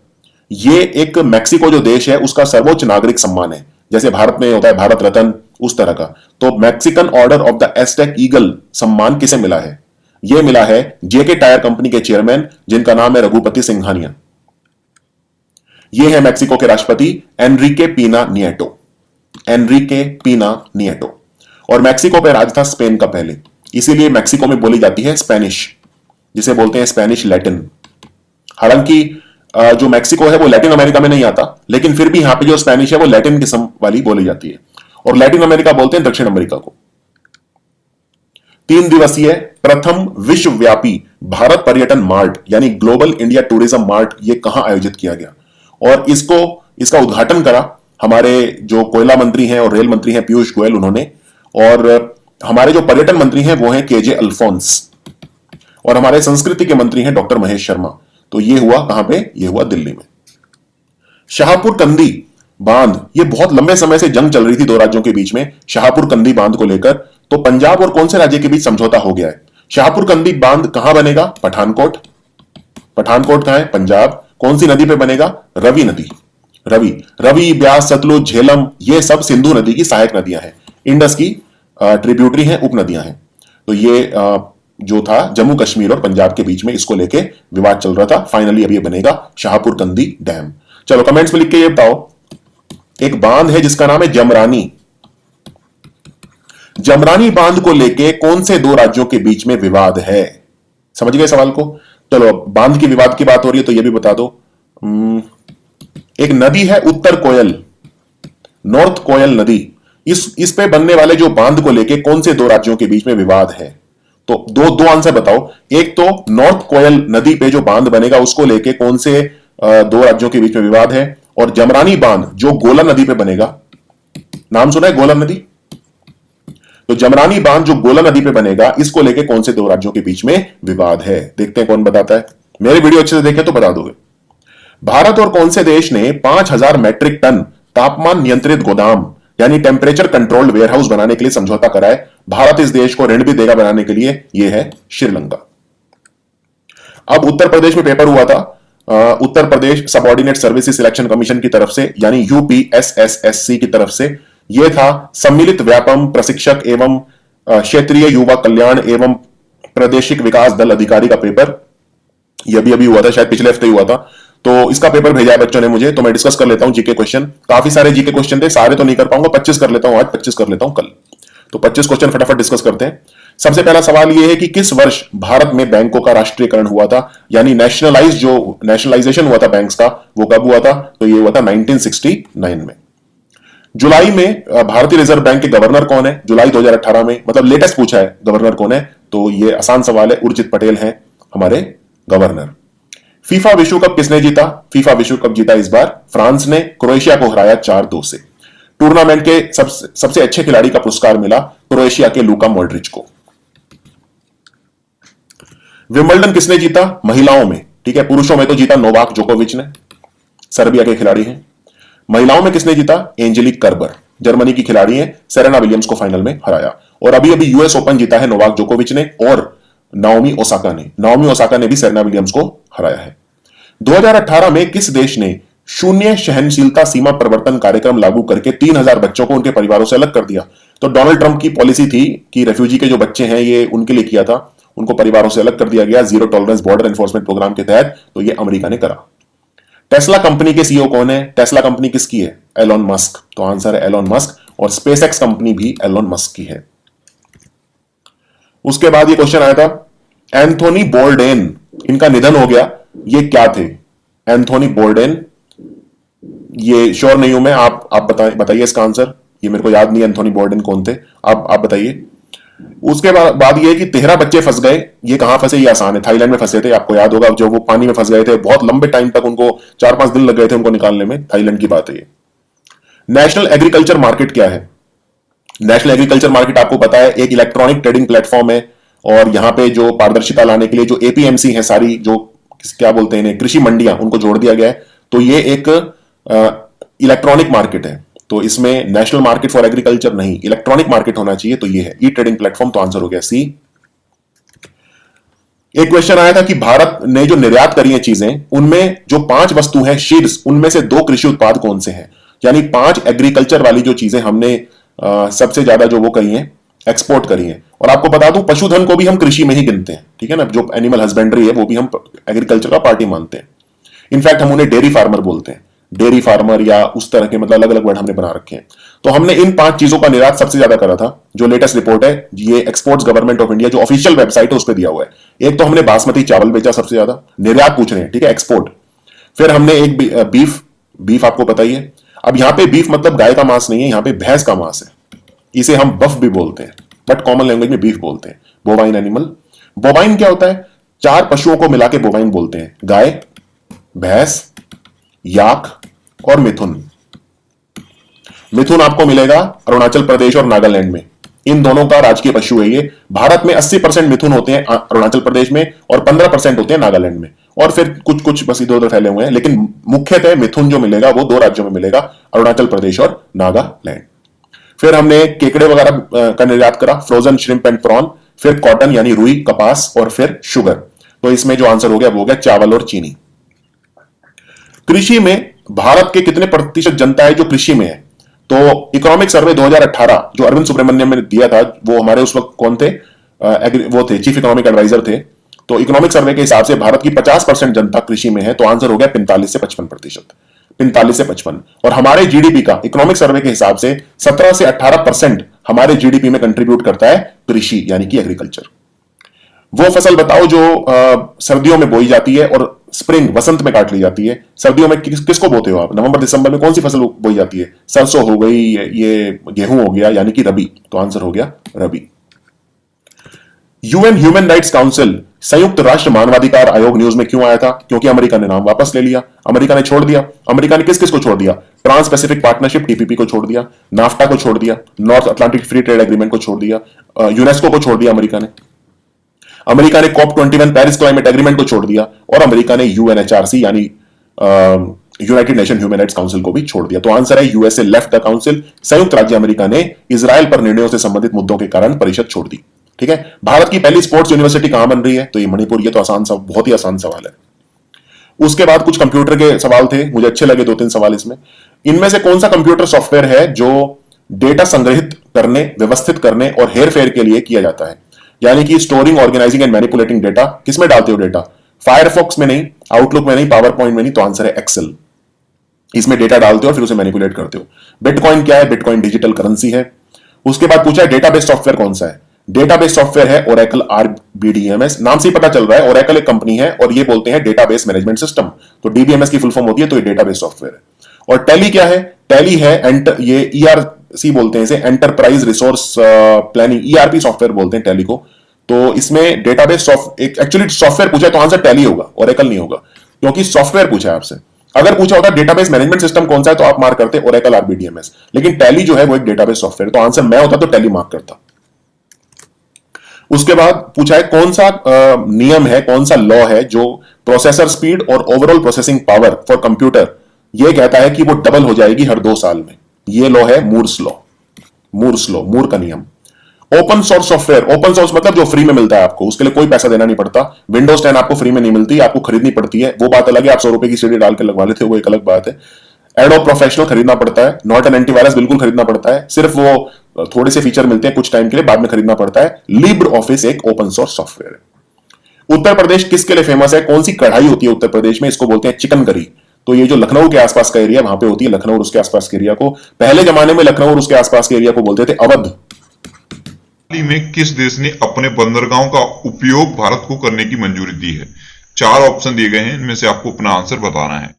S2: ये एक मैक्सिको जो देश है उसका सर्वोच्च नागरिक सम्मान है। जैसे भारत में होता है भारत रत्न, उस तरह का। तो Mexican order of the asterisk eagle सम्मान किसे मिला है? यह मिला है जेके टायर कंपनी के चेयरमैन, जिनका नाम है रघुपति सिंघानिया। ये है मैक्सिको के राष्ट्रपति एनरिके पीना निएटो। एनरिके पीना निएटो। और मैक्सिको पे राज था स्पेन का पहले, इसीलिए मैक्सिको में बोली जाती है स्पेनिश, जिसे बोलते हैं स्पेनिश लैटिन। हालांकि जो मैक्सिको है वो लैटिन अमेरिका में नहीं आता, लेकिन फिर भी यहां पे जो स्पेनिश है वो लैटिन किस्म वाली बोली जाती है। और लैटिन अमेरिका बोलते हैं दक्षिण अमेरिका को। 3 दिवसीय प्रथम विश्वव्यापी भारत पर्यटन मार्ट यानी ग्लोबल इंडिया टूरिज्म मार्ट, ये कहां आयोजित किया गया? और इसका उद्घाटन करा हमारे जो कोयला मंत्री हैं और रेल मंत्री हैं पीयूष गोयल, उन्होंने। और हमारे जो पर्यटन मंत्री हैं वो हैं केजे अल्फोंस। और हमारे संस्कृति के मंत्री हैं डॉक्टर महेश शर्मा। तो ये हुआ कहां पे? ये हुआ दिल्ली में। शाहपुर कंदी बांध, ये बहुत लंबे समय से जंग चल रही थी दो राज्यों के बीच में शाहपुर कंदी बांध को लेकर। तो पंजाब और कौन से राज्य के बीच समझौता हो गया है? शाहपुर कंदी बांध कहां बनेगा? पठानकोट। पठानकोट कहां है? पंजाब। कौन सी नदी पे बनेगा? रवि नदी। रवि, ब्यास, सतलुज, झेलम, ये सब सिंधु नदी की सहायक नदियां हैं। इंडस की ट्रिब्यूटरी हैं, उपनदियां हैं। तो ये जो था जम्मू कश्मीर और पंजाब के बीच में, इसको लेके विवाद चल रहा था। फाइनली अब ये बनेगा शाहपुर कंदी डैम। चलो कमेंट्स में लिख के ये बताओ, एक बांध है जिसका नाम है जमरानी। जमरानी बांध को लेके कौन से दो राज्यों के बीच में विवाद है? समझ गए सवाल को? चलो अब बांध की विवाद की बात हो रही है तो ये भी बता दो। एक नदी है उत्तर कोयल, नॉर्थ कोयल नदी। इस पे बनने वाले जो बांध को लेके कौन से दो राज्यों के बीच में विवाद है? तो दो आंसर बताओ। एक तो नॉर्थ कोयल नदी पे जो बांध बनेगा उसको लेके कौन से दो राज्यों के बीच में विवाद है? और जमरानी बांध जो गोला नदी पे बनेगा, नाम सुना है गोला नदी? तो जमरानी बांध जो गोला नदी पे बनेगा, इसको लेके कौन से दो राज्यों के बीच में विवाद है? देखते हैं कौन बताता है। मेरी वीडियो अच्छे से देखें तो बता दोगे। भारत और कौन से देश ने 5000 मैट्रिक टन तापमान नियंत्रित गोदाम यानी टेम्परेचर कंट्रोल्ड वेयरहाउस बनाने के लिए समझौता करा है? भारत इस देश को ऋण भी देगा बनाने के लिए, यह है श्रीलंका। अब उत्तर प्रदेश में पेपर हुआ था, Uttar Pradesh subordinate services selection commission की तरफ से यानी यूपीएसएसएससी की तरफ से। यह था सम्मिलित व्यापम प्रशिक्षक एवं क्षेत्रीय युवा कल्याण एवं प्रादेशिक विकास दल अधिकारी का पेपर। यह भी अभी हुआ था, शायद पिछले हफ्ते ही हुआ था। तो इसका पेपर भेजा है बच्चों ने मुझे, तो मैं डिस्कस कर लेता हूं जीके क्वेश्चन। काफी सारे जीके क्वेश्चन थे, सारे तो नहीं कर पाऊंगा, 25 कर लेता हूं आज, 25 कर लेता हूं कल। तो 25 क्वेश्चन फटाफट डिस्कस करते हैं। सबसे पहला सवाल यह है कि किस वर्ष भारत में बैंकों का राष्ट्रीयकरण हुआ था, यानी नेशनलाइजेशन हुआ था बैंक्स का, वो कब हुआ था? तो ये हुआ था 1969 में। जुलाई में भारतीय रिजर्व बैंक के गवर्नर कौन है? जुलाई 2018 में, मतलब लेटेस्ट पूछा है गवर्नर कौन है। तो ये आसान सवाल है, उर्जित पटेल हैं हमारे गवर्नर। फीफा विश्व कप किसने जीता? फीफा विश्व कप जीता इस बार फ्रांस ने, क्रोएशिया को हराया 4-2 से। टूर्नामेंट के सबसे अच्छे खिलाड़ी का पुरस्कार मिला क्रोएशिया के लूका मॉड्रिच को। विंबलडन किसने जीता? महिलाओं में, ठीक है। पुरुषों में तो जीता नोवाक जोकोविच ने, सर्बिया के खिलाड़ी हैं। महिलाओं में किसने जीता? एंजेलिक कर्बर, जर्मनी की खिलाड़ी हैं, सेरेना विलियम्स को फाइनल में हराया। और अभी अभी यूएस ओपन जीता है नोवाक जोकोविच ने और नाओमी ओसाका ने भी सेरेना विलियम्स को हराया है। 2018 में किस देश ने शून्य सहनशीलता सीमा प्रवर्तन कार्यक्रम लागू करके 3000 बच्चों को उनके परिवारों से अलग कर दिया? तो डोनाल्ड ट्रंप की पॉलिसी थी कि रेफ्यूजी के जो बच्चे हैं ये उनके लिए किया था, उनको परिवारों से अलग कर दिया गया zero tolerance border enforcement program के तहत। तो ये अमेरिका ने करा। टेस्ला कंपनी के सीईओ कौन है? टेस्ला कंपनी किसकी है? Elon Musk. तो आंसर है एलोन मस्क। और स्पेसएक्स कंपनी भी एलोन मस्क की है। उसके बाद ये क्वेश्चन आया था एंथोनी बोर्डेन, इनका निधन हो गया। ये क्या थे एंथोनी बोर्डेन? ये श्योर नहीं हूं मैं, आप बताइए इसका आंसर। ये मेरे को याद नहीं एंथोनी बोर्डेन कौन थे, आप बताइए। उसके बाद ये कि 13 बच्चे फंस गए। ये कहां फंसे? ये आसान है, थाईलैंड में फंसे थे। आपको याद होगा जो वो पानी में फंस गए थे, बहुत लंबे टाइम तक, उनको 4-5 दिन लग गए थे उनको निकालने में। थाईलैंड की बात है ये। नेशनल एग्रीकल्चर मार्केट क्या है? नेशनल एग्रीकल्चर मार्केट आपको पता है एक इलेक्ट्रॉनिक ट्रेडिंग प्लेटफॉर्म है, और यहां पे जो पारदर्शिता लाने के लिए जो एपीएमसी है, सारी जो क्या बोलते हैं इन्हें, कृषि मंडियां, उनको जोड़ दिया गया है। तो ये एक इलेक्ट्रॉनिक मार्केट है। तो इसमें नेशनल मार्केट फॉर एग्रीकल्चर नहीं, इलेक्ट्रॉनिक मार्केट होना चाहिए। तो ये है ई ट्रेडिंग प्लेटफॉर्म। तो आंसर हो गया सी। एक क्वेश्चन आया था कि भारत ने जो निर्यात करी है चीजें, उनमें जो 5 वस्तु हैं शीर्ष, उनमें से 2 कृषि उत्पाद कौन से हैं? यानी 5 एग्रीकल्चर वाली जो चीजें हमने सबसे ज्यादा जो वो करी हैं, एक्सपोर्ट करी हैं। और आपको बता दूं, पशुधन को भी हम कृषि में ही गिनते हैं, ठीक है ना। जो एनिमल हस्बेंड्री है वो भी हम एग्रीकल्चर का पार्टी मानते हैं। इनफैक्ट हम उन्हें डेयरी फार्मर बोलते हैं, डेयरी फार्मर या उस तरह के, मतलब अलग अलग वर्ड हमने बना रखे हैं। तो हमने इन 5 चीजों का निर्यात सबसे ज्यादा करा था। जो लेटेस्ट रिपोर्ट है, ये एक्सपोर्ट्स गवर्नमेंट ऑफ इंडिया जो ऑफिशियल वेबसाइट है उस पर दिया हुआ है। एक तो हमने बासमती चावल बेचा सबसे ज्यादा, निर्यात पूछ रहे हैं, ठीक है, एक्सपोर्ट। फिर हमने एक बीफ आपको पता ही है। अब यहां पे बीफ मतलब गाय का मांस नहीं है, यहां पे भैंस का मांस है। इसे हम बफ भी बोलते हैं, बट कॉमन लैंग्वेज में बीफ बोलते हैं। Bovine animal. बोवाइन क्या होता है? 4 पशुओं को मिला के बोवाइन बोलते हैं। गाय, भैंस, याक और मिथुन। मिथुन आपको मिलेगा अरुणाचल प्रदेश और नागालैंड में। इन दोनों का राजकीय पशु है ये। भारत में 80% मिथुन होते हैं अरुणाचल प्रदेश में, और 15% होते हैं नागालैंड में, और फिर कुछ कुछ बस इधर उधर फैले हुए हैं। लेकिन मुख्यतः मिथुन जो मिलेगा वो 2 राज्यों में मिलेगा, अरुणाचल प्रदेश और नागालैंड। फिर हमने केकड़े वगैरह का निर्यात करा, फ्रोजन श्रिम्प एंड प्रॉन। फिर कॉटन यानी रुई, कपास, और फिर शुगर। तो इसमें जो आंसर हो गया वो हो गया चावल और चीनी। कृषि में भारत के कितने प्रतिशत जनता है जो कृषि में है? तो इकोनॉमिक सर्वे 2018 जो अरविंद सुब्रमण्यम ने दिया था, वो हमारे उस वक्त कौन थे? वो थे चीफ इकोनॉमिक एडवाइजर थे। तो इकोनॉमिक सर्वे के हिसाब से भारत की 50% जनता कृषि में है। तो आंसर हो गया 45 से 55%। 45 से 55। और हमारे जीडीपी का इकोनॉमिक सर्वे के हिसाब से 17 से 18% हमारे जीडीपी में कंट्रीब्यूट करता है कृषि, यानी कि एग्रीकल्चर। वो फसल बताओ जो सर्दियों में बोई जाती है और स्प्रिंग, वसंत में काट ली जाती है। सर्दियों में किसको बोते हो आप? नवंबर दिसंबर में कौन सी फसल बोई जाती है? सरसों हो गई, ये गेहूं हो गया, यानी कि रबी। तो आंसर हो गया रबी। यूएन ह्यूमन राइट्स काउंसिल, संयुक्त राष्ट्र मानवाधिकार आयोग न्यूज में क्यों आया था? क्योंकि अमेरिका ने नाम वापस ले लिया, अमेरिका ने छोड़ दिया। अमेरिका ने किस किस को छोड़ दिया? ट्रांस पैसिफिक पार्टनरशिप टीपीपी को छोड़ दिया, नाफ्टा को छोड़ दिया, north Atlantic free trade agreement को छोड़ दिया, यूनेस्को को छोड़ दिया अमेरिका ने। अमेरिका ने COP21 पेरिस क्लाइमेट एग्रीमेंट को छोड़ दिया, और अमेरिका ने यूएनएचआरसी यानी United nation human rights council को भी छोड़ दिया। तो आंसर है यूएसए लेफ्ट द काउंसिल। संयुक्त राज्य अमेरिका ने इजराइल पर निर्णयों से संबंधित मुद्दों के कारण परिषद छोड़ दी। ठीक है। भारत की पहली स्पोर्ट्स यूनिवर्सिटी कहां बन रही है? तो ये मणिपुर। ये तो आसान बहुत ही आसान सवाल है। उसके बाद कुछ कंप्यूटर के सवाल थे, मुझे अच्छे लगे 2-3 सवाल इसमें। इनमें से कौन सा कंप्यूटर सॉफ्टवेयर है जो डेटा संग्रहित करने, व्यवस्थित करने और हेरफेर के लिए किया जाता है? यानी कि storing, organising and manipulating data. किसमें डालते हो डेटा? फायरफॉक्स में नहीं, आउटलुक में नहीं, पावर पॉइंट में नहीं। तो आंसर है एक्सेल। इसमें डेटा डालते हो फिर उसे मैनिपुलेट करते हो। बिटकॉइन क्या है? बिटकॉइन डिजिटल करेंसी है। उसके बाद पूछा है डेटाबेस सॉफ्टवेयर कौन सा है? डेटाबेस सॉफ्टवेयर है ओरेकल RBDMS। नाम से ही पता चल रहा है, ओरेकल एक कंपनी है और ये बोलते हैं डेटाबेस मैनेजमेंट सिस्टम। तो DBMS की फुल फॉर्म होती है, तो ये डेटाबेस सॉफ्टवेयर है। और टैली क्या है? टैली है ये ERC बोलते हैं इसे, enterprise resource planning, ERP software बोलते हैं टैली को। तो इसमें डेटाबेस एक्चुअली सॉफ्टवेयर पूछा तो आंसर टैली होगा, ओरेकल नहीं होगा, क्योंकि सॉफ्टवेयर पूछा है आपसे। अगर पूछा होता डेटाबेस मैनेजमेंट सिस्टम कौन सा है तो आप मार्क करते ओरेकल RBDMS, लेकिन टैली जो है वो एक डेटाबेस सॉफ्टवेयर। तो आंसर मैं होता तो टैली मार्क करता। उसके बाद पूछा है कौन सा नियम है, कौन सा लॉ है जो प्रोसेसर स्पीड और overall processing power for computer ये कहता है कि वो डबल हो जाएगी हर 2 साल में। ये लॉ है मूर्स लॉ। मूर का नियम। Open source software, open source मतलब जो फ्री में मिलता है आपको, उसके लिए कोई पैसा देना नहीं पड़ता। विंडोज 10 आपको फ्री में नहीं मिलती, आपको खरीदनी पड़ती है। वो बात अलग है, आप 100 रुपए की सीडी डाल के लगवा लेते हो, वो एक अलग बात है। एडोब प्रोफेशनल खरीदना पड़ता है, नॉट एन एंटीवायरस बिल्कुल खरीदना पड़ता है, सिर्फ वो थोड़े से फीचर मिलते हैं कुछ टाइम के लिए, बाद में खरीदना पड़ता है। लिब्रे ऑफिस एक ओपन सोर्स सॉफ्टवेयर है। उत्तर प्रदेश किसके लिए फेमस है? कौन सी कढ़ाई होती है उत्तर प्रदेश में? इसको बोलते हैं चिकन करी। तो ये जो लखनऊ के आसपास का एरिया वहां पे होती है, लखनऊ और उसके आसपास के एरिया को, पहले जमाने में लखनऊ और उसके आसपास के एरिया को बोलते थे अवध।
S1: हाल ही में किस देश ने अपने बंदरगाहों का उपयोग भारत को करने की मंजूरी दी है? 4 ऑप्शन दिए गए हैं, इनमें से आपको अपना आंसर बताना है।